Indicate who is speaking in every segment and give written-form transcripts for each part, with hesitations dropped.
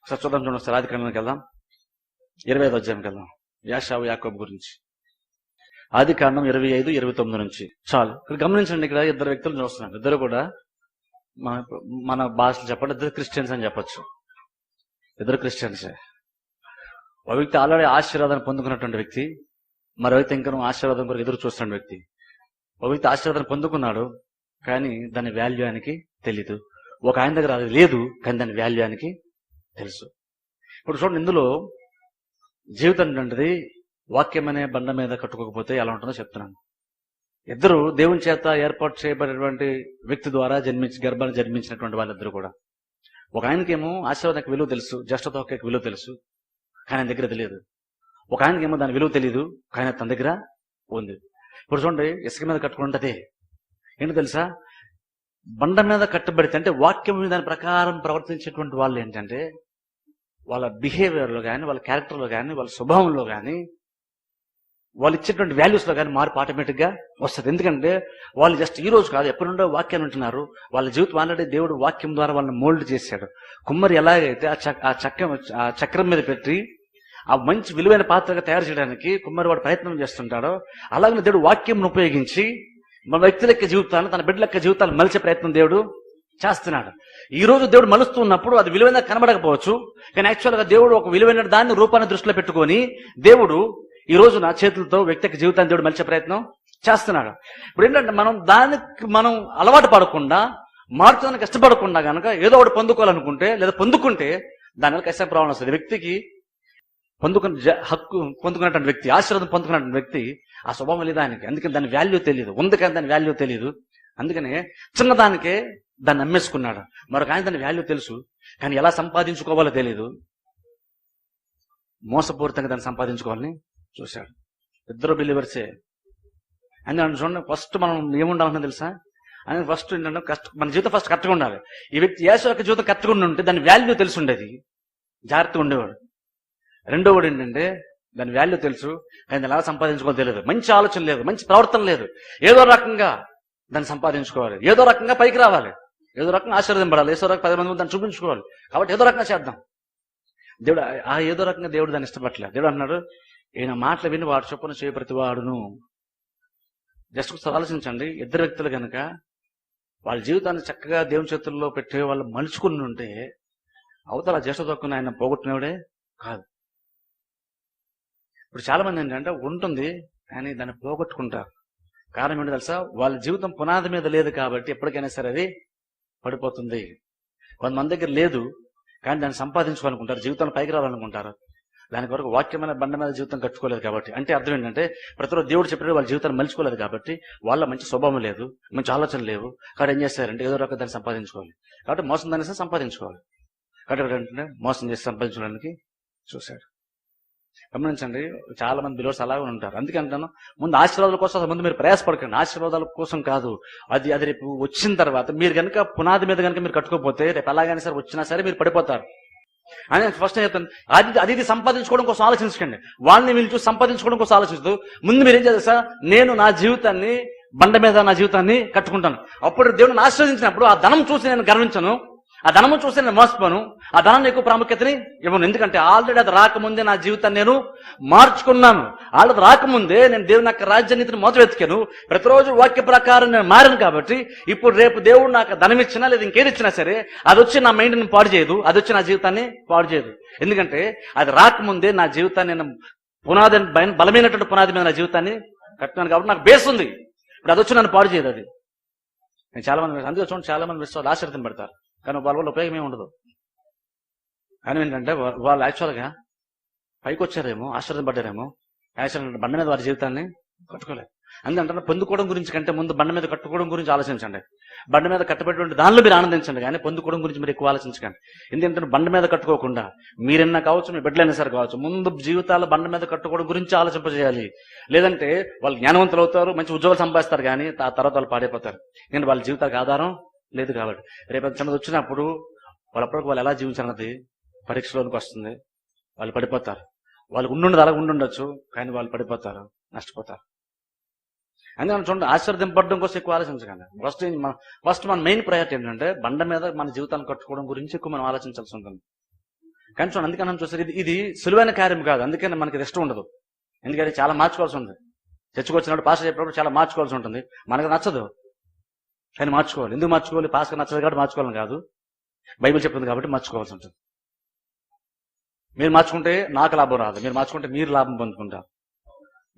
Speaker 1: ఒకసారి చూద్దాం, చూడండి ఒకసారి ఆదికాండానికి వెళ్దాం, 25వ అధ్యాయంకి వెళ్దాం. యాషావు యాకోబు గురించి ఆదికాండం 25-29 నుంచి. చాలు ఇక్కడ గమనించండి, ఇక్కడ ఇద్దరు వ్యక్తులు చూస్తున్నాం. ఇద్దరు కూడా మన భాషలో చెప్పండి, ఇద్దరు క్రిస్టియన్స్ అని చెప్పచ్చు. ఇద్దరు క్రిస్టియన్సే. ఒక వ్యక్తి ఆల్రెడీ ఆశీర్వాదాన్ని పొందుకున్నటువంటి వ్యక్తి, మరో వ్యక్తి ఇంకా ఆశీర్వాదం కొరకు ఎదురు చూస్తున్న వ్యక్తి. ఒక వ్యక్తి ఆశీర్వాదాన్ని పొందుకున్నాడు, కానీ దాని వాల్యూ ఆయనకి తెలీదు. ఒక ఆయన దగ్గర అది లేదు, కానీ దాని వాల్యూ ఆయనకి తెలుసు. ఇప్పుడు చూడండి, ఇందులో జీవితం ఏంటంటే వాక్యం అనే బండ మీద కట్టుకోకపోతే ఎలా ఉంటుందో చెప్తున్నాను. ఇద్దరు దేవుని చేత ఏర్పాటు చేయబడినటువంటి వ్యక్తి ద్వారా గర్భాన్ని జన్మించినటువంటి వాళ్ళిద్దరు కూడా. ఒక ఆయనకేమో ఆశీర్వాదానికి విలువ తెలుసు, జ్యేష్ఠతోకి విలువ తెలుసు, కానీ ఆయన దగ్గర తెలియదు. ఒక ఆయనకేమో దాని విలువ తెలియదు, కానీ తన దగ్గర ఉంది. ఇప్పుడు చూడండి, ఇసుక మీద కట్టుకుంటే ఏంటో తెలుసా, బండ మీద కట్టబడితే అంటే వాక్యం దాని ప్రకారం ప్రవర్తించేటువంటి వాళ్ళు ఏంటంటే వాళ్ళ బిహేవియర్లో కానీ, వాళ్ళ క్యారెక్టర్లో కానీ, వాళ్ళ స్వభావంలో కానీ, వాళ్ళు ఇచ్చేటువంటి వాల్యూస్లో కానీ మార్పు ఆటోమేటిక్గా వస్తుంది. ఎందుకంటే వాళ్ళు జస్ట్ ఈ రోజు కాదు, ఎప్పటి నుండో వాక్యాన్ని ఉంటున్నారు. వాళ్ళ జీవితం ఆల్రెడీ దేవుడు వాక్యం ద్వారా వాళ్ళని మోల్డ్ చేశాడు. కుమ్మరి ఎలాగైతే ఆ చక్రం మీద పెట్టి ఆ మంచి విలువైన పాత్రగా తయారు చేయడానికి కుమ్మరి వాడు ప్రయత్నం చేస్తుంటాడో, అలాగే దేవుడు వాక్యంను ఉపయోగించి మన వ్యక్తుల యొక్క జీవితాలను, తన బిడ్డల యొక్క జీవితాలను మలిచే ప్రయత్నం దేవుడు చేస్తున్నాడు. ఈ రోజు దేవుడు మలుస్తున్నప్పుడు అది విలువైన కనబడకపోవచ్చు, కానీ యాక్చువల్గా దేవుడు ఒక విలువైన దాన్ని రూపాన్ని దృష్టిలో పెట్టుకొని దేవుడు ఈ రోజు నా చేతులతో వ్యక్తి యొక్క జీవితాన్ని దేవుడు మలిచే ప్రయత్నం చేస్తున్నాడు. ఇప్పుడు ఏంటంటే మనం అలవాటు పడకుండా, మార్చడానికి కష్టపడకుండా కనుక ఏదో ఒకటి పొందుకోవాలనుకుంటే, లేదా పొందుకుంటే దానివల్ల కష్టం ప్రాబ్లం వస్తుంది. వ్యక్తికి పొందుకున్నటువంటి వ్యక్తి, ఆశీర్వాదం పొందుకున్నటువంటి వ్యక్తి ఆ స్వభావం లేదు ఆయనకి. అందుకని దాని వాల్యూ తెలియదు, ఉంది కానీ దాని వాల్యూ తెలియదు. అందుకనే చిన్నదానికే దాన్ని అమ్మేసుకున్నాడు. మరొక ఆయన దాని వాల్యూ తెలుసు, కానీ ఎలా సంపాదించుకోవాలో తెలియదు. మోసపూరితంగా దాన్ని సంపాదించుకోవాలని చూశాడు. ఇద్దరు బిలీవర్సే. అందుకని చూడండి, ఫస్ట్ మనం ఏముండాలని తెలుసా, అని ఫస్ట్ ఏంటంటే మన జీవితం ఫస్ట్ కరెక్ట్గా ఉండాలి. ఈ వ్యక్తి యేసు యొక్క జీవితం కరెక్ట్గా ఉంటే దాని వాల్యూ తెలిసి ఉండేది, జాగ్రత్తగా ఉండేవాడు. రెండో వాడు ఏంటంటే దాని వాల్యూ తెలుసు, కానీ ఎలా సంపాదించుకోవాలో తెలియదు. మంచి ఆలోచన లేదు, మంచి ప్రవర్తన లేదు. ఏదో రకంగా దాన్ని సంపాదించుకోవాలి, ఏదో రకంగా పైకి రావాలి, ఏదో రకంగా ఆశీర్వదింపడాలి, ఏదో రకంగా 10 మంది దాన్ని చూపించుకోవాలి. కాబట్టి ఏదో రకంగా చేద్దాం. దేవుడు ఏదో రకంగా దేవుడు దాన్ని ఇష్టపడలేదు. దేవుడు అన్నాడు, ఈయన మాటలు విని వాడు చొప్పున చేయ ప్రతి వాడును. జస్ట్ ఒకసారి ఆలోచించండి, ఇద్దరు వ్యక్తులు కనుక వాళ్ళ జీవితాన్ని చక్కగా దేవుని చేతుల్లో పెట్టే వాళ్ళు మలుచుకుని ఉంటే అవతల జ్యేష్ఠ తక్కువ ఆయన పోగొట్టినవాడే కాదు. ఇప్పుడు చాలా మంది ఏంటంటే ఉంటుంది, కానీ దాన్ని పోగొట్టుకుంటారు. కారణం ఏంటో తెలుసా, వాళ్ళ జీవితం పునాది మీద లేదు కాబట్టి ఎప్పటికైనా సరే అది పడిపోతుంది. కొంతమంది దగ్గర లేదు, కానీ దాన్ని సంపాదించుకోవాలనుకుంటారు, జీవితంలో పైకి రావాలనుకుంటారు. దాని వరకు వాక్యమైన బండ మీద జీవితం కట్టుకోలేదు కాబట్టి. అంటే అర్థం ఏంటంటే ప్రతిరోజు దేవుడు చెప్పినట్టు వాళ్ళ జీవితాన్ని మలుచుకోలేదు కాబట్టి, వాళ్ళ మంచి స్వభావం లేదు, మంచి ఆలోచన లేవు. కాబట్టి ఏం చేస్తారంటే ఏదో రకంగా దాన్ని సంపాదించుకోవాలి. కాబట్టి మోసం దాన్ని సంపాదించుకోవాలి. కాబట్టి ఏంటంటే మోసం చేసి సంపాదించుకోవడానికి చూశాడు. గమనించండి, చాలా మంది బిలీవర్స్ అలాగే ఉంటారు. అందుకే అంటాను, ముందు ఆశీర్వాదాల కోసం ముందు మీరు ప్రయాసపడకండి. ఆశీర్వాదాల కోసం కాదు, అది రేపు వచ్చిన తర్వాత మీరు కనుక పునాది మీద కనుక మీరు కట్టుకోకపోతే రేపు ఎలాగైనా సరే వచ్చినా సరే మీరు పడిపోతారు అని ఫస్ట్ చెప్తాను. అది సంపాదించుకోవడం కోసం ఆలోచించకండి, వాళ్ళని వీళ్ళు చూసి సంపాదించుకోవడం కోసం ఆలోచిస్తూ ముందు మీరు ఏం చేస్తా, నేను నా జీవితాన్ని బండ మీద నా జీవితాన్ని కట్టుకుంటాను. అప్పుడు దేవుడిని ఆశీర్వదించినప్పుడు ఆ ధనం చూసి నేను గర్వించను, ఆ ధనము చూసి నేను మోసపోను, ఆ ధనాన్ని ఎక్కువ ప్రాముఖ్యతని ఇవ్వను. ఎందుకంటే ఆల్రెడీ అది రాకముందే నా జీవితాన్ని నేను మార్చుకున్నాను. ఆల్రెడీ రాకముందే నేను దేవుని యొక్క రాజ్యనీతిని మొదలు వెతికాను. ప్రతిరోజు వాక్య ప్రకారం నేను మారాను. కాబట్టి ఇప్పుడు రేపు దేవుడు నాకు ధనం ఇచ్చినా లేదా ఇంకేది ఇచ్చినా సరే అది వచ్చి నా మైండ్ని పాడు చేయదు, అది వచ్చి నా జీవితాన్ని పాడు చేయదు. ఎందుకంటే అది రాకముందే నా జీవితాన్ని నేను పునాది బలమైనటువంటి పునాది మీద నా జీవితాన్ని కట్టినాను కాబట్టి నాకు బేస్ ఉంది. ఇప్పుడు అది వచ్చి నన్ను పాడు చేయదు. అది నేను చాలా మంది అందుకే చూడండి, చాలా మంది విశ్వాసాలు ఆశీర్వదం పెడతారు, కానీ వాళ్ళ వల్ల ఉపయోగం ఏమి ఉండదు. కానీ ఏంటంటే వాళ్ళు యాక్చువల్గా పైకి వచ్చారేమో, ఆశీర్వదింపడ్డారేమో, యాక్చువల్ బండ మీద వారి జీవితాన్ని కట్టుకోలేదు. అందుకంటే పొందుకోవడం గురించి కంటే ముందు బండ మీద కట్టుకోవడం గురించి ఆలోచించండి. బండ మీద కట్టబెట్టిన దానిలో మీరు ఆనందించండి, కానీ పొందుకోవడం గురించి మీరు ఎక్కువ ఆలోచించకండి. ఎందుకంటే బండ మీద కట్టుకోకుండా మీరన్నా కావచ్చు, మీ బిడ్డలైనా సరే కావచ్చు, ముందు జీవితాలు బండ మీద కట్టుకోవడం గురించి ఆలోచింపజేయాలి. లేదంటే వాళ్ళు జ్ఞానవంతులు అవుతారు, మంచి ఉద్యోగాలు సంపాదిస్తారు, కానీ ఆ తర్వాత వాళ్ళు పాడైపోతారు. ఎందుకంటే వాళ్ళ జీవితాలకు ఆధారం లేదు కాబట్టి. రేపు చిన్నది వచ్చినప్పుడు వాళ్ళప్పటికి వాళ్ళు ఎలా జీవించాలన్నది పరీక్షలోనికి వస్తుంది, వాళ్ళు పడిపోతారు. వాళ్ళు ఉండుండదు, అలాగే ఉండుండొచ్చు, కానీ వాళ్ళు పడిపోతారు, నష్టపోతారు. అందుకని చూడండి, ఆశీర్వదింపడం కోసం ఎక్కువ ఆలోచించకండి. ఫస్ట్ మన మెయిన్ ప్రయారిటీ ఏంటంటే బండ మీద మన జీవితాన్ని కట్టుకోవడం గురించి ఎక్కువ మనం ఆలోచించాల్సి ఉంటుంది. కానీ చూడండి, అందుకని చూసారు ఇది సులువైన కార్యం కాదు. అందుకని మనకి ఇది ఇష్టం ఉండదు. ఎందుకంటే చాలా మార్చుకోవాల్సి ఉంటుంది. చర్చకొచ్చినప్పుడు పాస్టర్ చెప్పినప్పుడు చాలా మార్చుకోవాల్సి ఉంటుంది. మనకు నచ్చదు, కానీ మార్చుకోవాలి. ఎందుకు మార్చుకోవాలి? పాస్టర్ నచ్చదు కాబట్టి మార్చుకోవాలని కాదు, బైబిల్ చెప్తుంది కాబట్టి మార్చుకోవాల్సి ఉంటుంది. మీరు మార్చుకుంటే నాకు లాభం రాదు, మీరు మార్చుకుంటే మీరు లాభం పొందుకుంటారు.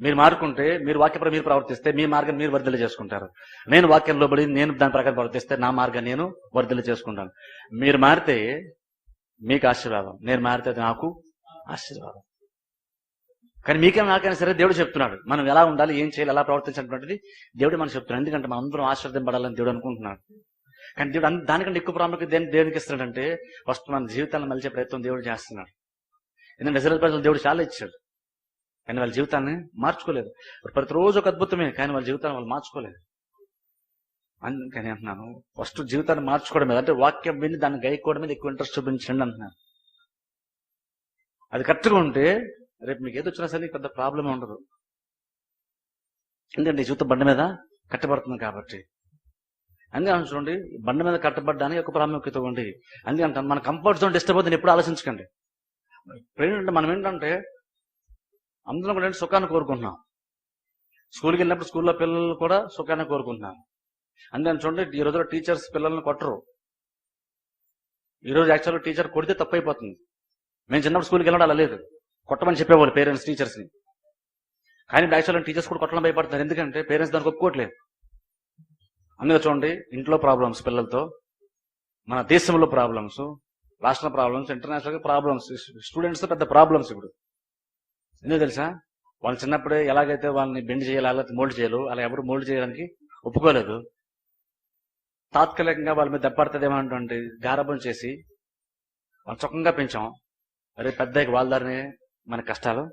Speaker 1: మీరు మారుకుంటే, మీరు వాక్యపరం మీరు ప్రవర్తిస్తే మీ మార్గం మీరు వర్ధిల్ల చేసుకుంటారు. నేను వాక్యం లోబడి నేను దాని ప్రకారం ప్రవర్తిస్తే నా మార్గం నేను వర్ధిల్ల చేసుకుంటాను. మీరు మారితే మీకు ఆశీర్వాదం, నేను మారితే అది నాకు ఆశీర్వాదం. కానీ మీకేం నాకైనా సరే దేవుడు చెప్తున్నాడు మనం ఎలా ఉండాలి, ఏం చేయాలి, ఎలా ప్రవర్తించినటువంటిది దేవుడు మనకు చెప్తున్నాడు. ఎందుకంటే మనం అందరం ఆశీర్వదింపడాలని దేవుడు అనుకుంటున్నాడు. కానీ దేవుడు దానికంటే ఎక్కువ ప్రాముఖ్యత దేవునికి ఇస్తున్నాడంటే ఫస్ట్ మన జీవితాలను మలిచే ప్రయత్నం దేవుడు చేస్తున్నాడు. ఎందుకంటే ఇశ్రాయేలు ప్రజలు దేవుడు చాలా ఇచ్చాడు, కానీ వాళ్ళ జీవితాన్ని మార్చుకోలేదు. ప్రతిరోజు ఒక అద్భుతమే, కానీ వాళ్ళ జీవితాన్ని వాళ్ళు మార్చుకోలేదు. అందుకని అంటున్నాను, ఫస్ట్ జీవితాన్ని మార్చుకోవడం మీద, అంటే వాక్యం విని దాన్ని గైకోవడం మీద ఎక్కువ ఇంట్రెస్ట్ చూపించండి అంటున్నాను. అది కరెక్ట్గా ఉంటే రేపు మీకు ఏది వచ్చినా సరే పెద్ద ప్రాబ్లమే ఉండదు. ఎందుకంటే ఈ జీవితం బండి మీద కట్టబడుతుంది కాబట్టి. అందుకని చూడండి, బండి మీద కట్టబడ్డానికి ఒక ప్రాముఖ్యత ఉంది. అందుకంటే మన కంఫర్ట్ జోన్ డిస్టర్బ్ అవుతుంది ఎప్పుడు ఆలోచించకండి. ఏంటంటే మనం ఏంటంటే అందులో కూడా సుఖాన్ని కోరుకుంటున్నాం. స్కూల్కి వెళ్ళినప్పుడు స్కూల్లో పిల్లలు కూడా సుఖాన్ని కోరుకుంటున్నాం. అందుకని చూడండి, ఈ రోజులో టీచర్స్ పిల్లల్ని కొట్టరు. ఈరోజు యాక్చువల్గా టీచర్ కొడితే తప్పు అయిపోతుంది. మేము చిన్నప్పుడు స్కూల్కి వెళ్ళడం అలా లేదు, కొట్టమని చెప్పేవాళ్ళు పేరెంట్స్ టీచర్స్ని. కానీ ఇప్పుడు యాక్చువల్గా టీచర్స్ కూడా కొట్టడం భయపడతారు, ఎందుకంటే పేరెంట్స్ దానికి ఒప్పుకోవట్లేదు. అందుకే చూడండి, ఇంట్లో ప్రాబ్లమ్స్ పిల్లలతో, మన దేశంలో ప్రాబ్లమ్స్, రాష్ట్ర ప్రాబ్లమ్స్, ఇంటర్నేషనల్ ప్రాబ్లమ్స్, స్టూడెంట్స్ పెద్ద ప్రాబ్లమ్స్. ఇప్పుడు ఎందుకు తెలుసా, వాళ్ళు చిన్నప్పుడే ఎలాగైతే వాళ్ళని బెండ్ చేయాలి, అలాగే మోల్డ్ చేయాలి, అలా ఎవరు మోల్డ్ చేయడానికి ఒప్పుకోలేదు. తాత్కాలికంగా వాళ్ళ మీద దెబ్బపడుతుందేమంటే గారాబం చేసి వాళ్ళు సుఖంగా పెంచాం. అరే పెద్దకి వాళ్ళ దారినే మన కష్టాలు.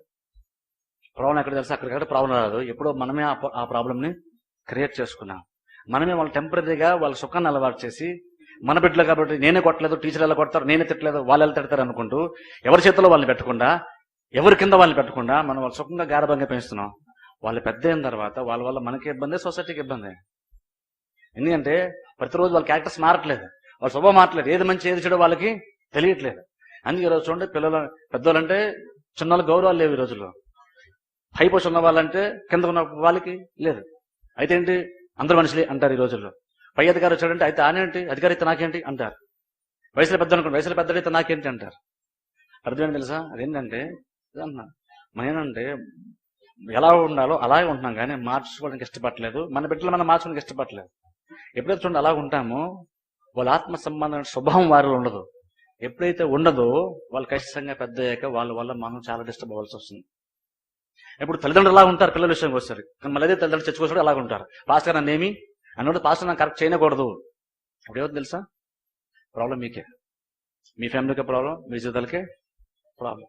Speaker 1: ప్రాబ్లం ఎక్కడ తెలుసా, అక్కడికక్కడ ప్రాబ్లం రాదు, ఎప్పుడో మనమే ఆ ప్రాబ్లంని క్రియేట్ చేసుకున్నాం. మనమే వాళ్ళు టెంపరీగా వాళ్ళ సుఖాన్ని అలవాటు చేసి, మన బిడ్డలు కాబట్టి నేనే కొట్టలేదు, టీచర్ ఎలా కొడతారు, నేనే తిట్టలేదు, వాళ్ళు ఎలా తిడతారు అనుకుంటూ ఎవరి చేతిలో వాళ్ళని పెట్టకుండా, ఎవరి కింద వాళ్ళని పెట్టకుండా మనం వాళ్ళు సుఖంగా గారభంగా పెంచుతున్నాం. వాళ్ళు పెద్ద అయిన తర్వాత వాళ్ళ వల్ల మనకి ఇబ్బంది, సొసైటీకి ఇబ్బంది. ఎందుకంటే ప్రతిరోజు వాళ్ళ క్యారెక్టర్స్ మారట్లేదు, వాళ్ళ స్వభావం మారట్లేదు, ఏది మంచి ఏది చెడు వాళ్ళకి తెలియట్లేదు. అందుకే ఈరోజు చూడండి, పిల్లలు పెద్దవాళ్ళంటే చిన్న వాళ్ళకి గౌరవాలు లేవు ఈ రోజుల్లో. హై పొజిషన్ ఉన్న వాళ్ళంటే కింద ఉన్న వాళ్ళకి లేదు. అయితే ఏంటి, అందరు మనుషులే అంటారు ఈ రోజుల్లో. పై అధికారి వచ్చాడంటే అయితే ఆనేంటి, అధికారి అయితే నాకేంటి అంటారు. వయసులో పెద్ద అనుకోండి, వయసులో పెద్దడైతే నాకేంటి అంటారు. అర్థమైంది తెలుసా? అదేంటంటే అన్నా మనం ఏంటంటే ఎలా ఉండాలో అలాగే ఉంటున్నాం, కానీ మార్చుకోవడానికి ఇష్టపడలేదు. మన బిడ్డలు మనం మార్చుకోవడానికి ఇష్టపడలేదు. ఎప్పుడైతే చూడండి అలా ఉంటామో వాళ్ళ ఆత్మ సంబంధమైన స్వభావం వారిలో ఉండదు. ఎప్పుడైతే ఉండదో వాళ్ళు ఖచ్చితంగా పెద్ద అయ్యాక వాళ్ళ వల్ల మనం చాలా డిస్టర్బ్ అవ్వాల్సి వస్తుంది. ఇప్పుడు తల్లిదండ్రులు అలా ఉంటారు పిల్లల విషయంకి వస్తారు, కానీ మళ్ళీ తల్లిదండ్రులు చర్చకోసం అలాగ ఉంటారు. పాస్టర్ నన్ను ఏమి అన్నోడు, పాస్టర్ నన్ను కరెక్ట్ చేయకూడదు. అప్పుడు ఏమవుతుంది తెలుసా, ప్రాబ్లం మీకే, మీ ఫ్యామిలీకే ప్రాబ్లం, మీ జీవితాలకే ప్రాబ్లం.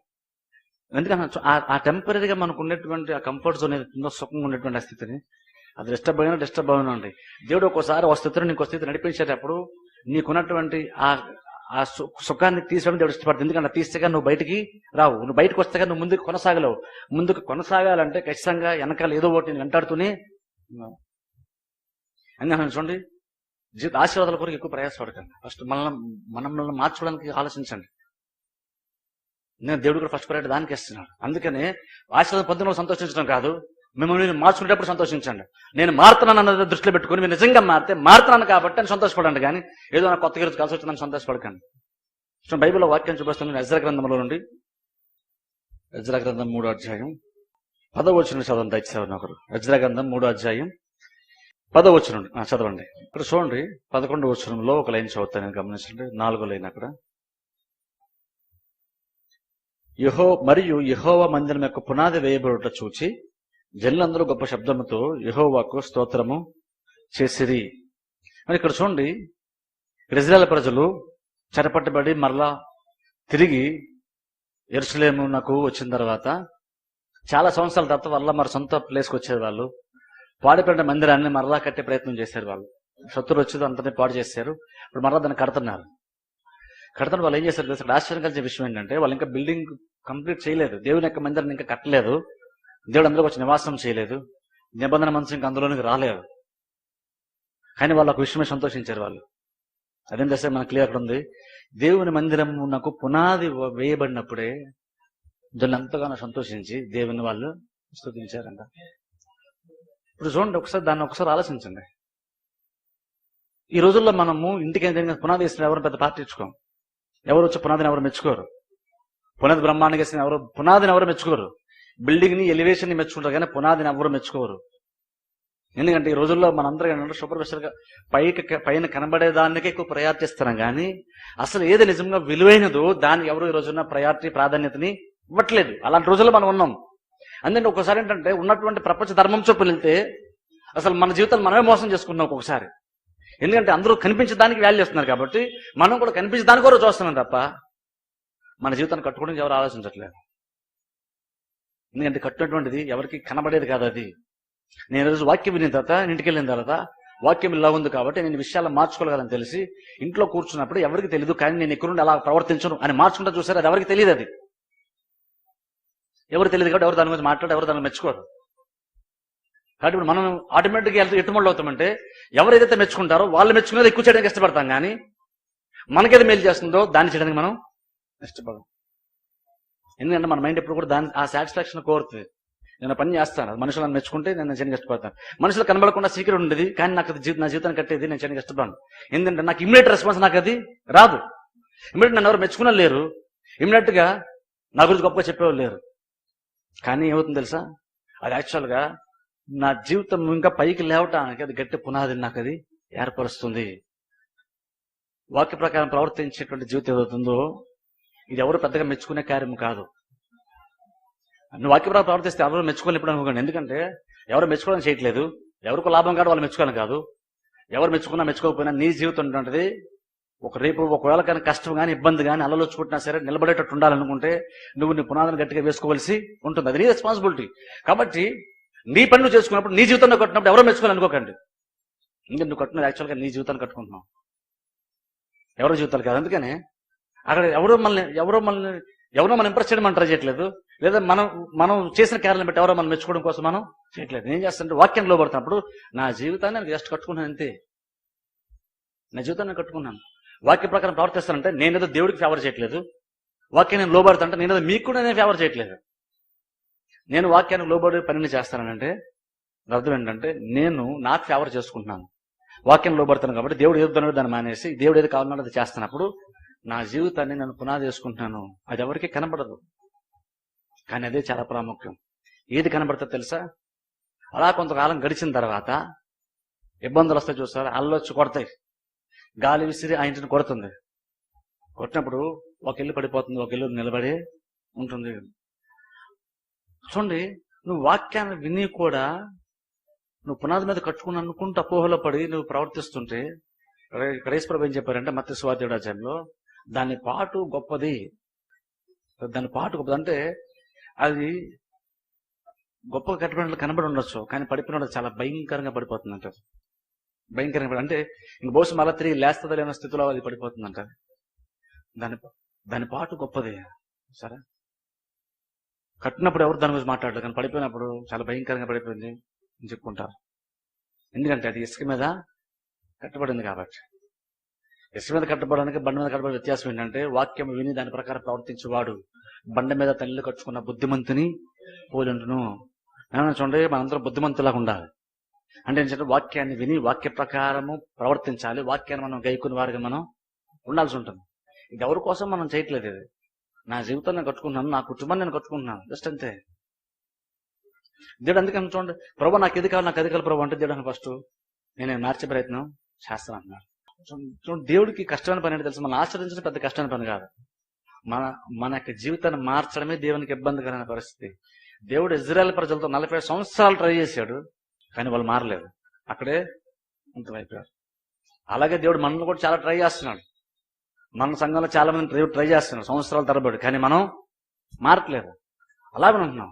Speaker 1: ఎందుకంటే ఆ టెంపరీగా మనకు ఉండేటువంటి ఆ కంఫర్ట్ జోన్ ఏదో సుఖంగా ఉండేటువంటి ఆ స్థితిని అది డిస్టర్బ్ అయినా ఉండి దేవుడు ఒక్కోసారి ఒక స్థితిని ఇంకో స్థితి నడిపించేటప్పుడు నీకున్నటువంటి ఆ సుఖాన్ని తీసుకోవడం దేవుడు ఇష్టపడుతుంది. ఎందుకంటే తీస్తే నువ్వు బయటికి రావు, నువ్వు బయటకు వస్తే నువ్వు ముందుకు కొనసాగలేవు. ముందుకు కొనసాగాలంటే ఖచ్చితంగా వెనకాల ఏదో ఒకటి నేను వెంటాడుతూనే అందుకని చూడండి, జీవిత ఆశీర్వాదాల కొరకు ఎక్కువ ప్రయాసపడకండి. ఫస్ట్ మనల్ని మార్చుకోవడానికి ఆలోచించండి. నేను దేవుడు కూడా ఫస్ట్ ప్రయారిటీ దానికి ఇస్తున్నాడు. అందుకనే ఆశీర్వాదం పొందిన సంతోషించడం కాదు, మిమ్మల్ని మార్చుకునేటప్పుడు సంతోషించండి. నేను మారుతున్నాను అన్నది దృష్టిలో పెట్టుకుని మీరు నిజంగా మారుతున్నాను కాబట్టి అని సంతోషపడండి, కానీ ఏదో నాకు కొత్తగా కలిసి వచ్చిందని సంతోషపడకండి. సో బైబిల్లో వాక్యం చూపిస్తుంది, ఎజ్రా గ్రంథంలో నుండి, ఎజ్రా గ్రంథం 3వ అధ్యాయం 10వ వచనం చదవండి దయచేసి ఒకరు. ఎజ్రా గ్రంథం 3వ అధ్యాయం 10వ వచనం చదవండి. ఇక్కడ చూడండి 11వ వచనంలో ఒక లైన్ చదువుతాను, గమనించండి. 4వ లైన్ అక్కడ, మరియు యెహోవా మందిరం యొక్క పునాది వేయబడుట చూచి జనులందరూ గొప్ప శబ్దముతో యెహోవాకు స్తోత్రము చేసిరి. మరి ఇక్కడ చూడండి, ఇశ్రాయేలు ప్రజలు చెరపట్టబడి మరలా తిరిగి యెరూషలేమునకు వచ్చిన తర్వాత చాలా సంవత్సరాల తర్వాత వాళ్ళ మరి సొంత ప్లేస్కి వచ్చేది. వాళ్ళు పాడిపడిన మందిరాన్ని మరలా కట్టే ప్రయత్నం చేశారు. వాళ్ళు శత్రువు వచ్చేది అంతనే పాడు చేశారు. ఇప్పుడు మరలా దాన్ని కడుతున్నారు. వాళ్ళు ఏం చేశారు తెలుసు? ఆశ్చర్యం కలిసే విషయం ఏంటంటే వాళ్ళు ఇంకా బిల్డింగ్ కంప్లీట్ చేయలేదు, దేవుని యొక్క మందిరాన్ని ఇంకా కట్టలేదు, దేవుడు అందులోకి వచ్చి నివాసం చేయలేదు, నిబంధన మనసు ఇంకా అందులోనికి రాలేదు. కానీ వాళ్ళు ఒక విషయమే సంతోషించారు. వాళ్ళు అదేం దశ మనకు క్లియర్ ఉంది. దేవుని మందిరమునకు పునాది వేయబడినప్పుడే దాన్ని ఎంతగానో సంతోషించి దేవుని వాళ్ళు స్తుతించారంట. ఇప్పుడు చూడండి, దాన్ని ఒకసారి ఆలోచించండి. ఈ రోజుల్లో మనము ఇంటికి పునాది వేసిన ఎవరు పెద్ద పార్టీ ఇచ్చుకోం. ఎవరు వచ్చి పునాదిని ఎవరు మెచ్చుకోరు. పునాది బ్రహ్మాండంగా వేసిన పునాదిని ఎవరు మెచ్చుకోరు. బిల్డింగ్ ని ఎలివేషన్ ని మెచ్చుకుంటారు కానీ పునాదిని ఎవరు మెచ్చుకోరు. ఎందుకంటే ఈ రోజుల్లో మనందరూ ఏంటంటే సూపర్ఫిషియల్ గా పైన కనబడేదానికే ఎక్కువ ప్రయారిటీ ఇస్తున్నాం కానీ అసలు ఏది నిజంగా విలువైనదో దాన్ని ఎవరు ఈ రోజున ప్రాధాన్యతని ఇవ్వట్లేదు. అలాంటి రోజుల్లో మనం ఉన్నాం. అందుకే ఒకసారి ఏంటంటే ఉన్నటువంటి ప్రపంచ ధర్మం చొప్పులు వెళ్తే అసలు మన జీవితాలు మనమే మోసం చేసుకుంటున్నాం ఒక్కొక్కసారి. ఎందుకంటే అందరూ కనిపించడానికి వాల్యూ చేస్తున్నారు కాబట్టి మనం కూడా కనిపించడానికి కూడా చూస్తున్నాం తప్ప మన జీవితాన్ని కట్టుకోవడానికి ఎవరు ఆలోచించట్లేదు. ఎందుకంటే కట్టినటువంటిది ఎవరికి కనబడేది కాదు. అది నేను రోజు వాక్యం వినిన తర్వాత ఇంటికి వెళ్ళిన తర్వాత వాక్యం ఇలా ఉంది కాబట్టి నేను విషయాలు మార్చుకోగలని తెలిసి ఇంట్లో కూర్చున్నప్పుడు ఎవరికి తెలియదు, కానీ నేను ఇక్కడ నుండి అలా ప్రవర్తించను అని మార్చుకుంటా చూసారు. అది ఎవరికి తెలియదు. అది ఎవరు తెలియదు కాబట్టి ఎవరు దాని గురించి మాట్లాడు, ఎవరు దాన్ని మెచ్చుకోరు. కాబట్టి ఇప్పుడు మనం ఆటోమేటిక్గా ఎటుమళ్ళు అవుతామంటే ఎవరైతే మెచ్చుకుంటారో వాళ్ళు మెచ్చుకునేది ఎక్కువ చేయడానికి ఇష్టపడతాం కానీ మనకేది మేలు చేస్తుందో దాన్ని చేయడానికి మనం ఇష్టపడం. ఎందుకంటే మన మైండ్ ఎప్పుడు కూడా దాని ఆ సాటిస్ఫాక్షన్ కోరుతుంది. నేను పని చేస్తాను, మనుషులను మెచ్చుకుంటే నేను చేయడానికి ఇష్టపడతాను. మనుషులు కనబడకుండా సీక్రెట్ ఉండేది కానీ నాకు నా జీవితాన్ని కట్టేది నేను చేయడానికి ఇష్టపడను. ఎందుకంటే నాకు ఇమ్మీడియట్ రెస్పాన్స్ నాకు అది రాదు. ఇమ్మీడియట్ నన్ను ఎవరు మెచ్చుకున్నా లేరు, ఇమ్మీడియట్ గా నా గురించి గొప్పగా చెప్పేవాళ్ళు లేరు. కానీ ఏమవుతుంది తెలుసా, అది యాక్చువల్గా నా జీవితం ఇంకా పైకి లేవటానికి అది గట్టి పునాది నాకు అది ఏర్పరుస్తుంది. వాక్య ప్రకారం ప్రవర్తించేటువంటి జీవితం ఏదవుతుందో ఇది ఎవరు పెద్దగా మెచ్చుకునే కార్యం కాదు. నువ్వు వాక్య ప్రకారం ప్రవర్తిస్తే ఎవరు మెచ్చుకోవాలి ఇప్పుడు అనుకోండి. ఎందుకంటే ఎవరు మెచ్చుకోవడం చేయట్లేదు, ఎవరికి లాభం కాదు వాళ్ళు మెచ్చుకోవాలి కాదు. ఎవరు మెచ్చుకున్నా మెచ్చుకోకపోయినా నీ జీవితం ఉంటుంటది. రేపు ఒకవేళ కానీ కష్టం కానీ ఇబ్బంది కానీ అల్లలొచ్చుకుంటున్నా సరే నిలబడేటట్టు ఉండాలనుకుంటే నువ్వు నీ పునాదిని గట్టిగా వేసుకోవాల్సి ఉంటుంది. అది నీ రెస్పాన్సిబిలిటీ. కాబట్టి నీ పని నువ్వు చేసుకున్నప్పుడు నీ జీవితంలో కట్టినప్పుడు ఎవరో మెచ్చుకోవాలనుకోకండి. ఇంకా నువ్వు కట్టినది యాక్చువల్గా నీ జీవితాన్ని కట్టుకుంటున్నావు, ఎవరో జీవితాలు కాదు. అందుకనే అక్కడ ఎవరో మనం ఇంప్రెస్ చేయడం మనం ట్రై చేయట్లేదు, లేదా మనం చేసిన కార్యాలను బట్టి ఎవరో మనం మెచ్చుకోవడం కోసం మనం చేయట్లేదు. నేను చేస్తానంటే వాక్యం లోబడుతున్నప్పుడు నా జీవితాన్ని నేను జస్ట్ కట్టుకున్నాను అంతే. నా జీవితాన్ని కట్టుకున్నాను. వాక్య ప్రకారం ప్రవర్తిస్తానంటే నేనేదో దేవుడికి ఫేవర్ చేయట్లేదు, వాక్యం నేను లోబడుతుంటే నేనేదో మీకు కూడా నేను ఫేవర్ చేయట్లేదు. నేను వాక్యానికి లోబడి పనిని చేస్తానంటే అర్థం ఏంటంటే నేను నాకు ఫేవర్ చేసుకుంటున్నాను. వాక్యం లోబడతాను కాబట్టి దేవుడు ఏదో దాన్ని మానేసి దేవుడు ఏది కావాలన్నా అది చేస్తున్నప్పుడు నా జీవితాన్ని నేను పునాది చేసుకుంటున్నాను. అది ఎవరికి కనబడదు కానీ అదే చాలా ప్రాముఖ్యం. ఏది కనబడుతుందో తెలుసా, అలా కొంతకాలం గడిచిన తర్వాత ఇబ్బందులు వస్తాయి చూస్తారు, అల్లొచ్చి కొడతాయి, గాలి విసిరి ఆ ఇంటిని కొడుతుంది. కొట్టినప్పుడు ఒక ఇల్లు పడిపోతుంది, ఒక ఇల్లు నిలబడి ఉంటుంది. చూడండి, నువ్వు వాక్యాన్ని విని కూడా నువ్వు పునాది మీద కట్టుకుని అనుకుంటూ అపోహలో పడి నువ్వు ప్రవర్తిస్తుంటే క్రైస్తవులు ఏం చెప్పారంటే మత్తయి సువార్త 7వ అధ్యాయంలో దాని పాటు గొప్పది. దాని పాటు గొప్పది అంటే అది గొప్పగా కట్టబడినట్లు కనబడి ఉండొచ్చు కానీ పడిపోయిన చాలా భయంకరంగా పడిపోతుంది అంటారు. భయంకరంగా అంటే ఇంక బహుశా మళ్ళీ తిరిగి లేస్తుందో లేని స్థితిలో అది పడిపోతుంది అంటారు. దాని పాటు గొప్పది. సరే, కట్టినప్పుడు ఎవరు దాని గురించి మాట్లాడలేదు కానీ పడిపోయినప్పుడు చాలా భయంకరంగా పడిపోయింది అని చెప్పుకుంటారు. ఎందుకంటే అది ఇసుక మీద కట్టబడింది కాబట్టి. ఇసుక మీద కట్టబడడానికి బండ మీద కట్టబడే వ్యత్యాసం ఏంటంటే వాక్యం విని దాని ప్రకారం ప్రవర్తించేవాడు బండ మీద తల్లి కట్టుకున్న బుద్ధిమంతుని పోలింటును. చూడండి, మనందరం బుద్ధిమంతులాగా ఉండాలి. అంటే ఏంటంటే వాక్యాన్ని విని వాక్య ప్రకారము ప్రవర్తించాలి. వాక్యాన్ని మనం గైకుని వారిగా మనం ఉండాల్సి ఉంటుంది. ఇది ఎవరి కోసం మనం చేయట్లేదు. ఇది నా జీవితాన్ని నేను కట్టుకుంటున్నాను, నా కుటుంబాన్ని నేను కట్టుకుంటున్నాను, జస్ట్ అంతే. దేవుడు అందుకని చూడండి, ప్రభు నాకు ఇది కావాలి, నాకు అది కావాలి ప్రభు అంటే దేవుడు ఫస్ట్ నేను మార్చే ప్రయత్నం చేస్తాను అన్నాడు. చూడండి, దేవుడికి కష్టమైన పని అంటే తెలుసు, మనం ఆచరించడం పెద్ద కష్టమైన పని కాదు. మన యొక్క జీవితాన్ని మార్చడమే దేవునికి ఇబ్బందికరమైన పరిస్థితి. దేవుడు ఇజ్రాయెల్ ప్రజలతో 40 సంవత్సరాలు ట్రై చేశాడు కానీ వాళ్ళు మారలేదు, అక్కడే అంతమైపోయారు. అలాగే దేవుడు మనల్ని కూడా చాలా ట్రై చేస్తున్నాడు. మన సంఘంలో చాలా మంది ట్రై చేస్తున్నాడు సంవత్సరాల తరబడి, కానీ మనం మారట్లేదు. అలాగే ఉంటున్నాం.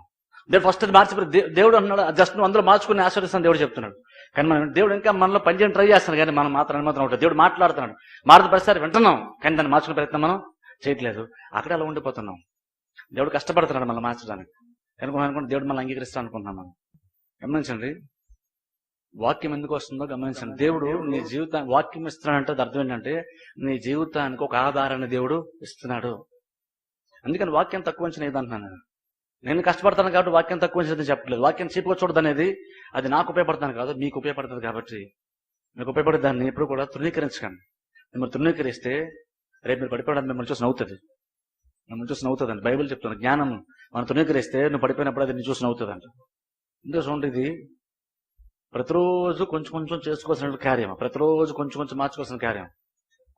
Speaker 1: దేవుడు ఫస్ట్ మార్చి దేవుడు అంటున్నాడు జస్ట్ నువ్వు అందరూ మార్చుకుని ఆశ్రయిస్తాను దేవుడు చెప్తున్నాడు. కానీ మనం దేవుడు ఇంకా మనలో పనిచేయడం ట్రై చేస్తున్నాడు కానీ మనం మాత్రం ఉంటుంది. దేవుడు మాట్లాడుతున్నాడు, మారుతు పరిస్థితి వింటున్నాం కానీ దాన్ని మార్చుకునే ప్రయత్నం మనం చేయట్లేదు. అక్కడే అలా ఉండిపోతున్నాం. దేవుడు కష్టపడుతున్నాడు మనల్ని మార్చడానికి. అనుకుంటే దేవుడు మనల్ని అంగీకరిస్తాను అనుకుంటున్నాం. మనం గమనించండి, వాక్యం ఎందుకు వస్తుందో గమనించండి. దేవుడు నీ జీవితాన్ని వాక్యం ఇస్తున్నాడంటే అది అర్థం ఏంటంటే నీ జీవితానికి ఒక ఆధారాన్ని దేవుడు ఇస్తున్నాడు. అందుకని వాక్యం తక్కువ అంచనా ఏదంటున్నాను నేను కష్టపడతాను కాబట్టి వాక్యం తక్కువ అంచనా చెప్పట్లేదు. వాక్యం చీపుగా చూడదు అనేది అది నాకు ఉపయోగపడతాను కాదు, మీకు ఉపయోగపడుతుంది. కాబట్టి మీకు ఉపయోగపడే దాన్ని ఎప్పుడు కూడా తృణీకరించకండి. మిమ్మల్ని తృణీకరిస్తే రేపు మీరు పడిపోవడానికి మిమ్మల్ని చూసి నవ్వుతుంది. మిమ్మల్ని చూసి నవ్వుతుందండి. బైబిల్ చెప్తుంది జ్ఞానం మనం తృణీకరిస్తే నువ్వు పడిపోయినప్పుడు అది నీ చూసి నవ్వుతుందంట. ఇంకా చూడండి, ఇది ప్రతిరోజు కొంచెం కొంచెం చేసుకోవాల్సిన కార్యం, ప్రతిరోజు కొంచెం కొంచెం మార్చుకోవాల్సిన కార్యం.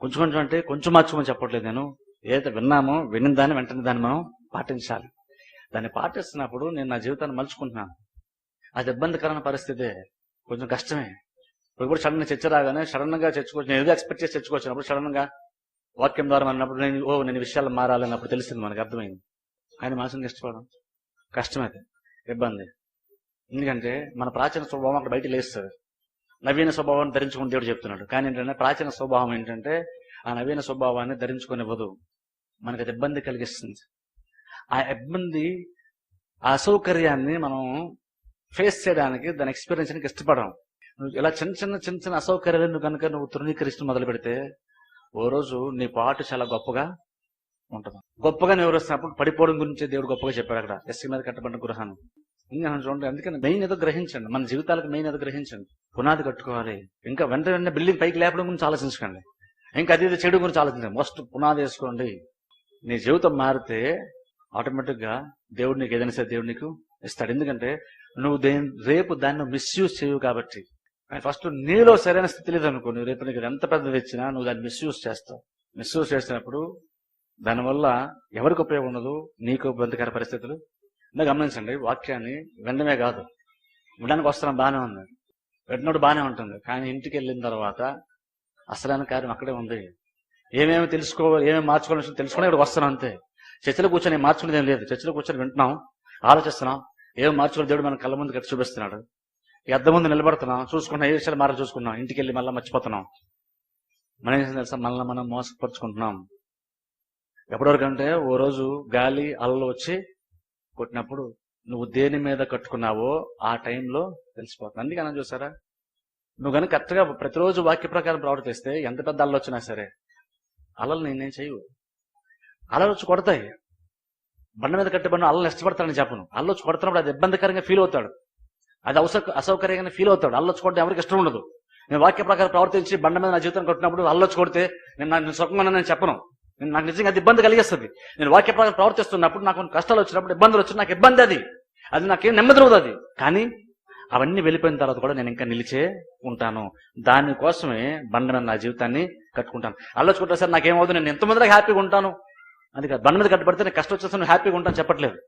Speaker 1: కొంచెం కొంచెం అంటే కొంచెం మార్చుకోమని చెప్పట్లేదు నేను. ఏదైతే విన్నామో విన్న దాన్ని వెంటనే దాన్ని మనం పాటించాలి. దాన్ని పాటిస్తున్నప్పుడు నేను నా జీవితాన్ని మలుచుకుంటున్నాను. అది ఇబ్బందికరమైన పరిస్థితే, కొంచెం కష్టమే. ఇప్పుడు కూడా సడన్ గా చర్చ రాగానే సడన్ గా చర్చకొచ్చి నేను ఏదో ఎక్స్పెక్ట్ చేసి చర్చకొచ్చినప్పుడు సడన్ గా వాక్యం ద్వారా అన్నప్పుడు నేను విషయాలు మారాలన్నప్పుడు తెలిసింది, మనకు అర్థమైంది. కానీ మనసుని ఇష్టపడడం కష్టమైతే ఇబ్బంది. ఎందుకంటే మన ప్రాచీన స్వభావం అక్కడ బయట లేస్తుంది. నవీన స్వభావాన్ని ధరించుకుని దేవుడు చెప్తున్నాడు. కానీ ఏంటంటే ప్రాచీన స్వభావం ఏంటంటే ఆ నవీన స్వభావాన్ని ధరించుకునివ్వదు, మనకు అది ఇబ్బంది కలిగిస్తుంది. ఆ ఇబ్బంది, ఆ అసౌకర్యాన్ని మనం ఫేస్ చేయడానికి, దాని ఎక్స్పీరియన్స్కి ఇష్టపడడం. నువ్వు ఇలా చిన్న చిన్న అసౌకర్యాలను కనుక నువ్వు తృణీకరిస్తూ మొదలు పెడితే ఓ రోజు నీ పాటు చాలా గొప్పగా ఉంటుంది. గొప్పగా నివరిస్తున్నప్పుడు పడిపోవడం గురించి దేవుడు గొప్పగా చెప్పాడు అక్కడ, ఎస్సీ మీద కట్టబడిన గృహాన్ని. ఇంకా చూడండి, అందుకని మెయిన్ ఏదో గ్రహించండి, మన జీవితాలకు మెయిన్ ఏదో గ్రహించండి. పునాది కట్టుకోవాలి. ఇంకా వెంటనే బిల్డింగ్ పైకి లేపడం గురించి ఆలోచించకండి, ఇంకా అది చెడు గురించి ఆలోచించండి. ఫస్ట్ పునాది వేసుకోండి. నీ జీవితం మారితే ఆటోమేటిక్ గా దేవుడు నీకు ఏదైనా సరే దేవుడు నీకు ఇస్తాడు. ఎందుకంటే నువ్వు రేపు దాన్ని మిస్యూజ్ చేయవు కాబట్టి. ఫస్ట్ నీలో సరైన స్థితి లేదనుకో, నువ్వు రేపు నీకు ఎంత పెద్దది ఇచ్చినా నువ్వు దాన్ని మిస్యూజ్ చేస్తావు. మిస్యూజ్ చేసినప్పుడు దానివల్ల ఎవరికి ఉపయోగం ఉండదు, నీకు ఇబ్బందికర పరిస్థితులు. ఇంకా గమనించండి, వాక్యాన్ని వినడమే కాదు, వినడానికి వస్తున్నాం బాగానే ఉంది, విన్నప్పుడు బాగానే ఉంటుంది. కానీ ఇంటికి వెళ్ళిన తర్వాత అసలైన కార్యం అక్కడే ఉంది. ఏమేమి తెలుసుకోవాలి, ఏమేమి మార్చుకోవాలని తెలుసుకుని ఇక్కడ వస్తున్నాం అంతే. చర్చలో కూర్చొని మార్చుకునేది ఏం లేదు. చర్చలో కూర్చొని వింటున్నాం, ఆలోచిస్తున్నాం, ఏం మార్చుకుని దేవుడు మన కళ్ళ ముందు కట్టి చూపిస్తున్నాడు. ఈ అద్దం ముందు నిలబడుతున్నాం, చూసుకున్నాం, ఏ విషయాలు మారా చూసుకున్నాం, ఇంటికి వెళ్ళి మళ్ళీ మర్చిపోతున్నాం. మనం ఏం తెలుసా, మళ్ళీ మనం మోసపరుచుకుంటున్నాం. ఎప్పటివరకంటే ఓ రోజు గాలి అలలు వచ్చి కొట్టినప్పుడు నువ్వు దేని మీద కట్టుకున్నావో ఆ టైంలో తెలిసిపోతుంది. అందుకని చూసారా, నువ్వు కనుక కరెక్ట్గా ప్రతిరోజు వాక్య ప్రకారం ప్రవర్తిస్తే ఎంత పెద్ద అలలు వచ్చినా సరే అలలు నేనేం చేయవు. అలలు వచ్చి కొడతాయి. బండ మీద కట్టబడిన అల్లలు ఇష్టపడతాడని చెప్పను. అల్లు వచ్చి కొడుతున్నప్పుడు అది ఇబ్బందికరంగా ఫీల్ అవుతాడు, అది అసౌకర్యంగా ఫీల్ అవుతాడు. అల్లు వచ్చి కొడితే ఎవరికి ఇష్టం ఉండదు. నేను వాక్య ప్రకారం ప్రవర్తించి బండ మీద నా జీవితం కట్టినప్పుడు అల్లు వచ్చి కొడితే నేను సుఖంగా నేను చెప్పను. నాకు నిజంగా అది ఇబ్బంది కలిగిస్తుంది. నేను వాక్య ప్రకారం ప్రవర్తిస్తున్నప్పుడు నాకు కష్టాలు వచ్చినప్పుడు, ఇబ్బందులు వచ్చినప్పుడు నాకు ఇబ్బంది, అది నాకేం నెమ్మది రాదు. అది కానీ అవన్నీ వెళ్ళిపోయిన తర్వాత కూడా నేను ఇంకా నిలిచే ఉంటాను. దానికోసమే బండ మీద నా జీవితాన్ని కట్టుకుంటాను. అల్లొచ్చి కొట్టే సార్ నాకేమవుతుంది, నేను ఎంతమందిలో హ్యాపీగా ఉంటాను. అది బండ మీద కట్టుబడితే నేను కష్టం వచ్చేస్తే నువ్వు హ్యాపీగా ఉంటాను చెప్పట్లేదు.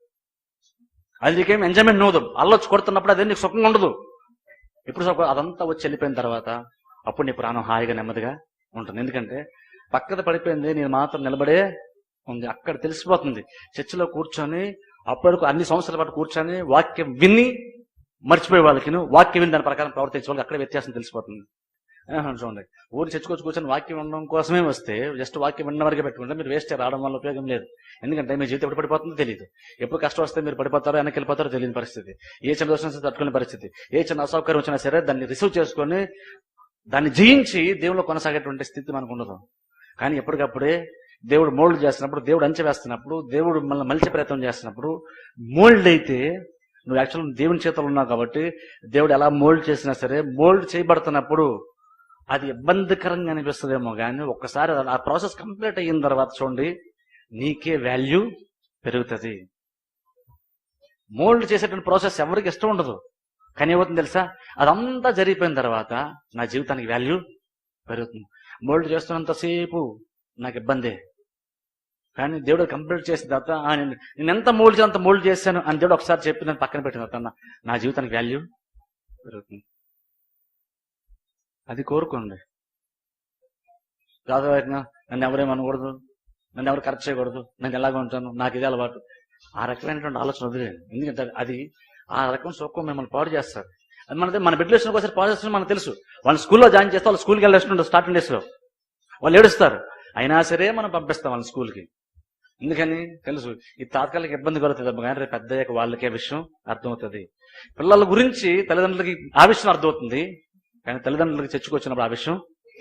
Speaker 1: అది నీకేం ఎంజాయ్మెంట్ నవ్వదు. అల్లొచ్చి కొడుతున్నప్పుడు అదే నీకు సుఖంగా ఉండదు. ఇప్పుడు అదంతా వచ్చి వెళ్ళిపోయిన తర్వాత అప్పుడు నీ ప్రాణం హాయిగా నెమ్మదిగా ఉంటుంది. ఎందుకంటే పక్కన పడిపోయింది, నేను మాత్రం నిలబడే ఉంది. అక్కడ తెలిసిపోతుంది. చర్చిలో కూర్చొని అప్పటికు అన్ని సంవత్సరాల పాటు కూర్చొని వాక్యం విని మర్చిపోయే వాళ్ళకి, వాక్యం విని దాని ప్రకారం ప్రవర్తించే వాళ్ళకి అక్కడ వ్యత్యాసం తెలిసిపోతుంది. చూడండి, ఊరు చర్చకొచ్చి కూర్చొని వాక్యం ఉండడం కోసమే వస్తే జస్ట్ వాక్యం విన్న వరకే పెట్టుకుంటే మీరు వేస్ట్ రావడం వల్ల ఉపయోగం లేదు. ఎందుకంటే మీ జీవితం ఎప్పుడు పడిపోతుందో తెలియదు. ఎప్పుడు కష్టం వస్తే మీరు పడిపోతారో వెనక్కి వెళ్ళిపోతారో తెలియని పరిస్థితి. ఏ చిన్న దోషం తట్టుకునే పరిస్థితి, ఏ చిన్న అసౌకర్యం వచ్చినా సరే దాన్ని రిసీవ్ చేసుకొని దాన్ని జయించి దేవుళ్ళు కొనసాగేటువంటి స్థితి మనకు ఉండదు. కానీ ఎప్పటికప్పుడే దేవుడు మోల్డ్ చేస్తున్నప్పుడు, దేవుడు అంచె వేస్తున్నప్పుడు, దేవుడు మళ్ళీ మలిచే ప్రయత్నం చేస్తున్నప్పుడు మోల్డ్ అయితే నువ్వు యాక్చువల్ దేవుని చేతులు ఉన్నావు కాబట్టి దేవుడు ఎలా మోల్డ్ చేసినా సరే మోల్డ్ చేయబడుతున్నప్పుడు అది ఇబ్బందికరంగా అనిపిస్తుందేమో, కానీ ఒక్కసారి ఆ ప్రాసెస్ కంప్లీట్ అయిన తర్వాత చూడండి నీకే వాల్యూ పెరుగుతుంది. మోల్డ్ చేసేటువంటి ప్రాసెస్ ఎవరికి ఇష్టం ఉండదు, కానీ ఏమవుతుంది తెలుసా, అదంతా జరిగిపోయిన తర్వాత నా జీవితానికి వాల్యూ పెరుగుతుంది. మోల్డ్ చేస్తున్నంతసేపు నాకు ఇబ్బందే, కానీ దేవుడు కంప్లీట్ చేసిన తర్వాత నేను ఎంత మోల్డ్ చేసి అంత మోల్డ్ చేశాను అని దేవుడు ఒకసారి చెప్పి నేను పక్కన పెట్టిన తర్వాత నా జీవితానికి వాల్యూ పెరుగుతుంది. అది కోరుకోండి. రాజవారిగా నన్ను ఎవరేమనకూడదు, నన్ను ఎవరు కరెక్ట్ చేయకూడదు, నేను ఎలాగ ఉంటాను, నాకు ఇది అలవాటు, ఆ రకమైనటువంటి ఆలోచన వదిలేదు. ఎందుకంటే అది ఆ రకం సుఖం మిమ్మల్ని పాడు చేస్తారు. అది మన బిడ్డలు వచ్చిన ఒకసారి పాడు చేస్తున్న మనకు తెలుసు. వాళ్ళు స్కూల్లో జాయిన్ చేస్తే వాళ్ళు స్కూల్కి వెళ్ళేస్తుంటారు. స్టార్టింగ్ డేస్ లో వాళ్ళు ఏడుస్తారు, అయినా సరే మనం పంపిస్తాం వాళ్ళ స్కూల్కి. ఎందుకని తెలుసు ఈ తాత్కాలిక ఇబ్బంది కలుగుతుంది కానీ రేపు పెద్ద అయ్యాక వాళ్ళకే విషయం అర్థమవుతుంది. పిల్లల గురించి తల్లిదండ్రులకి ఆ విషయం అర్థమవుతుంది, కానీ తల్లిదండ్రులకి చర్చకొచ్చినప్పుడు ఆ విషయం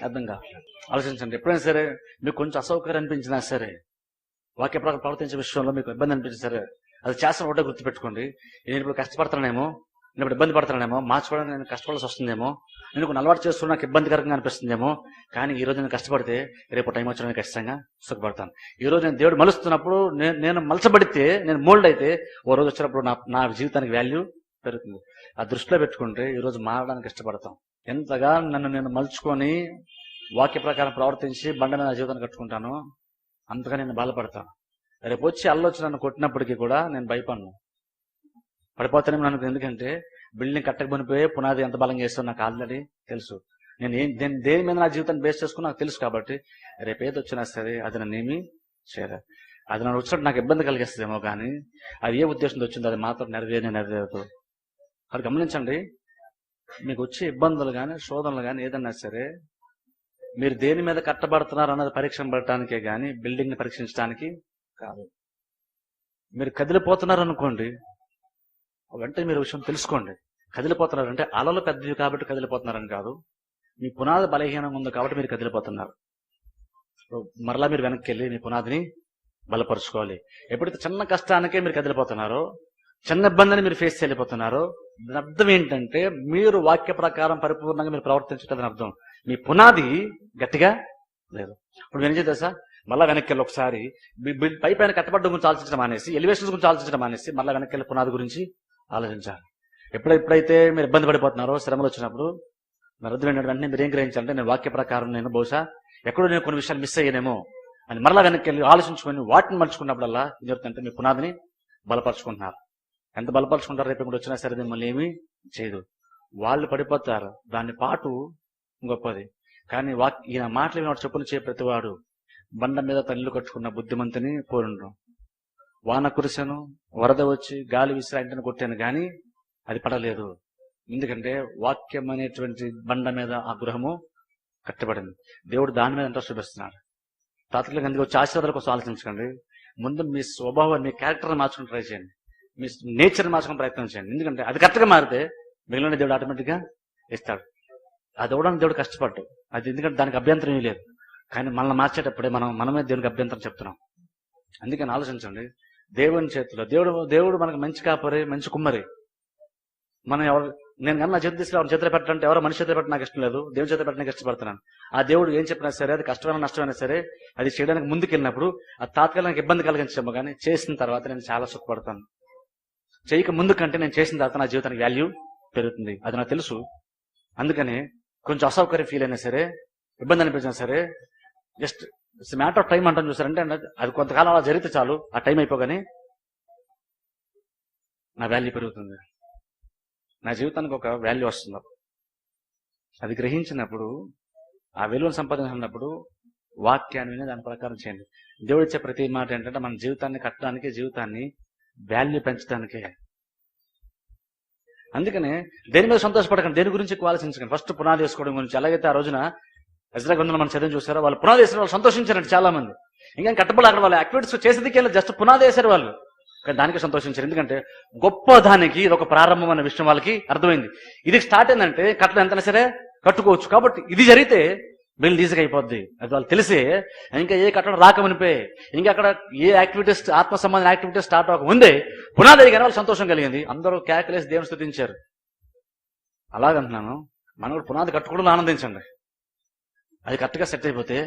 Speaker 1: అర్థం కాదు. ఆలోచించండి, ఎప్పుడైనా సరే మీకు కొంచెం అసౌకర్యం అనిపించినా సరే, వాక్య ప్రకారం ప్రవర్తించే విషయంలో మీకు ఇబ్బంది అనిపించినా సరే, అది చేస్తున్న ఒకటే గుర్తుపెట్టుకోండి. నేను ఇప్పుడు కష్టపడుతున్నానేమో, నేను ఇప్పుడు ఇబ్బంది పడుతున్నానేమో, మార్చుకోవడానికి నేను కష్టపడాల్సి వస్తుందేమో, నేను కొన్ని అలవాటు చేస్తున్నా నాకు ఇబ్బందికరంగా అనిపిస్తుందేమో, కానీ ఈ రోజు నేను కష్టపడితే రేపు టైం వచ్చిన నేను ఖచ్చితంగా సుఖపడతాను. ఈ రోజు నేను దేవుడు మలుస్తున్నప్పుడు నేను మలచబడితే, నేను మోల్డ్ అయితే, ఓ రోజు వచ్చినప్పుడు నా జీవితానికి వాల్యూ పెరుగుతుంది. ఆ దృష్టిలో పెట్టుకుంటే ఈ రోజు మారడానికి ఇష్టపడతాం. ఎంతగా నన్ను నేను మలుచుకొని వాక్య ప్రకారం ప్రవర్తించి బండ మీద నా జీవితాన్ని కట్టుకుంటాను, అంతగా నేను బాధపడతాను. రేపు వచ్చి అల్లొచ్చి నన్ను కొట్టినప్పటికీ కూడా నేను భయపడను, పడిపోతానే నన్ను. ఎందుకంటే బిల్డింగ్ కట్టకపోయిపోయే పునాది ఎంత బలంగా వేస్తావు నాకు ఆల్రెడీ తెలుసు. నేను దేని మీద నా జీవితాన్ని బేస్ చేసుకుని నాకు తెలుసు. కాబట్టి రేపు ఏది వచ్చినా సరే అది నన్ను ఏమీ చేయలేదు. అది నన్ను వచ్చినట్టు నాకు ఇబ్బంది కలిగిస్తుందేమో, కానీ అది ఏ ఉద్దేశంతో వచ్చిందో అది మాత్రం నెరవేరదు. అది గమనించండి, మీకు వచ్చే ఇబ్బందులు కానీ శోధనలు కానీ ఏదన్నా సరే మీరు దేని మీద కట్టబడుతున్నారు అన్నది పరీక్షించబడటానికే కానీ బిల్డింగ్ ని పరీక్షించడానికి కాదు. మీరు కదిలిపోతున్నారు అనుకోండి, వెంటనే మీరు విషయం తెలుసుకోండి. కదిలిపోతున్నారు అంటే అలలు పెద్దవి కాబట్టి కదిలిపోతున్నారని కాదు, మీ పునాది బలహీనంగా ఉంది కాబట్టి మీరు కదిలిపోతున్నారు. మరలా మీరు వెనక్కి వెళ్ళి మీ పునాదిని బలపరుచుకోవాలి. ఎప్పుడైతే చిన్న కష్టానికే మీరు కదిలిపోతున్నారో, చిన్న ఇబ్బందిని మీరు ఫేస్ చేయలేకపోతున్నారో, దాని అర్థం ఏంటంటే మీరు వాక్య ప్రకారం పరిపూర్ణంగా మీరు ప్రవర్తించటం అర్థం. మీ పునాది గట్టిగా లేదు. ఇప్పుడు నేను ఏం చేద్దా, మళ్ళీ వెనక్కి వెళ్ళి ఒకసారి పైన కట్టబడ్డ గురించి ఆలోచించడం మానేసి, ఎలివేషన్స్ గురించి ఆలోచించడం మానేసి మళ్ళీ వెనక్కి వెళ్ళి పునాది గురించి ఆలోచించాలి. ఎప్పుడైతే మీరు ఇబ్బంది పడిపోతున్నారో, శ్రమలు వచ్చినప్పుడు మరి అర్థం ఏంటంటే వెంటనే మీరు ఏం గ్రహించాలంటే నేను వాక్య ప్రకారం నేను బహుశా ఎక్కడో నేను కొన్ని విషయాలు మిస్ అయ్యానేమో అని మరలా వెనక్కి వెళ్ళి ఆలోచించుకొని వాటిని మలుచుకున్నప్పుడల్లా ఏం చెప్తుందంటే మీ పునాదిని బలపరుచుకుంటున్నారు. ఎంత బలపరుచుకుంటారు రేపు ఇప్పుడు వచ్చినా సరే మిమ్మల్ని ఏమీ చేయదు. వాళ్ళు పడిపోతారు, దాన్ని పాటు గొప్పది. కానీ ఈయన మాటలు వినవాడు చెప్పులు చే ప్రతివాడు బండ మీద తల్లు కట్టుకున్న బుద్ధిమంతుని పోరుండ్రు. వాన కురిసెను, వరద వచ్చి గాలి విసిరి ఇంటిని కొట్టాను కానీ అది పడలేదు. ఎందుకంటే వాక్యం అనేటువంటి బండ మీద ఆ గృహము కట్టబడింది. దేవుడు దాని మీద ఇంట్రెస్ట్ చూపిస్తున్నాడు. తాత్కాలికంగా అందుకు వచ్చి ఆశీర్వాదాల కోసం ఆలోచించకండి. ముందు మీ స్వభావం, మీ క్యారెక్టర్ని మార్చుకుని ట్రై చేయండి, మీ నేచర్ని మార్చుకుని ప్రయత్నం చేయండి. ఎందుకంటే అది కరెక్ట్గా మారితే మిగిలిన దేవుడు ఆటోమేటిక్గా ఇస్తాడు. అది ఇవ్వడానికి దేవుడు కష్టపడ్డు, అది ఎందుకంటే దానికి అభ్యంతరం ఏమీ లేదు. కానీ మనల్ని మార్చేటప్పుడే మనమే దేవునికి అభ్యంతరం చెప్తున్నాం. అందుకని ఆలోచించండి, దేవుని చేతిలో దేవుడు మనకు మంచి కాపరి, మంచి కుమ్మరి. మనం నేను కన్నా నా చేతి తీసుకుని ఎవరి చేతిలో పెట్టాలంటే ఎవరో మనిషి చేతిలో పెట్టడం నాకు ఇష్టం లేదు, దేవుని చేతిలో పెట్టడానికి ఇష్టపడుతున్నాను. ఆ దేవుడు ఏం చెప్పినా సరే అది కష్టమైన నష్టమైనా సరే అది చేయడానికి ముందుకు వెళ్ళినప్పుడు అది తాత్కాలిక ఇబ్బంది కలిగించేమో, కానీ చేసిన తర్వాత నేను చాలా సుఖపడతాను. చేయక ముందు కంటే నేను చేసిన తర్వాత నా జీవితానికి వాల్యూ పెరుగుతుంది, అది నాకు తెలుసు. అందుకని కొంచెం అసౌకర్యం ఫీల్ అయినా సరే, ఇబ్బంది అనిపించినా సరే, just it's matter of time అంటాను చూసారంటే అది కొంతకాలం అలా జరిగితే చాలు, ఆ టైం అయిపోగానే నా వాల్యూ పెరుగుతుంది, నా జీవితానికి ఒక వాల్యూ వస్తుంది. అది గ్రహించినప్పుడు, ఆ విలువను సంపాదించినప్పుడు వాక్యాన్ని విని దాని ప్రకారం చేయండి. దేవుడు ఇచ్చే ప్రతి మాట ఏంటంటే మన జీవితాన్ని కట్టడానికి, జీవితాన్ని వాల్యూ పెంచడానికే. అందుకనే దేని మీద సంతోషపడకండి, దేని గురించి ఎక్కువ ఆలోచించకండి. ఫస్ట్ పునాది వేసుకోవడం గురించి. అలాగైతే ఆ రోజున ఎజ్రా గ్రంథంలో మనం చదివి చూసారో, వాళ్ళు పునాది వేసిన వాళ్ళు సంతోషించారంటే చాలా మంది. ఇంకా కట్టబడి అక్కడ వాళ్ళు యాక్టివిటీస్ చేసేదికే జస్ట్ పునాది వేశారు వాళ్ళు, కానీ దానికి సంతోషించారు. ఎందుకంటే గొప్ప దానికి ఇది ఒక ప్రారంభం అనే విషయం వాళ్ళకి అర్థమైంది. ఇది స్టార్ట్ అయిందంటే కట్టడం ఎంతైనా సరే కట్టుకోవచ్చు. కాబట్టి ఇది జరిగితే బిల్డ్ ఈజీగా అయిపోద్ది, అది వాళ్ళు తెలిసే ఇంకా ఏ కట్టడం రాకమనిపోయి, ఇంకా అక్కడ ఏ యాక్టివిటీస్, ఆత్మ సంబంధం యాక్టివిటీస్ స్టార్ట్ అవ్వక ముందే పునాది కానీ వాళ్ళు సంతోషం కలిగింది. అందరూ కేకలేసి దేవుని స్తుతించారు. అలాగంటున్నాను, మనం కూడా పునాది కట్టుకోవడం ఆనందించండి. అది కరెక్ట్గా సెట్ అయిపోతే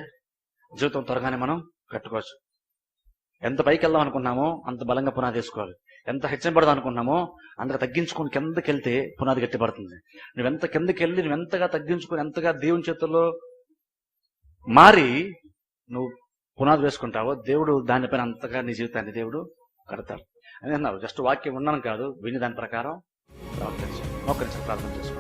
Speaker 1: జీవితం త్వరగానే మనం కట్టుకోవచ్చు. ఎంత పైకి వెళ్దాం అనుకున్నామో అంత బలంగా పునాది వేసుకోవాలి. ఎంత హెచ్చబడదాం అనుకున్నామో అంతగా తగ్గించుకొని కిందకి వెళ్తే పునాది గట్టిపడుతుంది. నువ్వెంత కిందకి వెళ్ళి నువ్వెంతగా తగ్గించుకొని ఎంతగా దేవుని చేతుల్లో మారి నువ్వు పునాది వేసుకుంటావో దేవుడు దానిపైన అంతగా నీ జీవితాన్ని దేవుడు కడతాడు అని అన్నారు. జస్ట్ వాక్యం ఉన్నాను కాదు, విని దాని ప్రకారం ప్రవర్తించాలి. ప్రార్థన చేసుకో.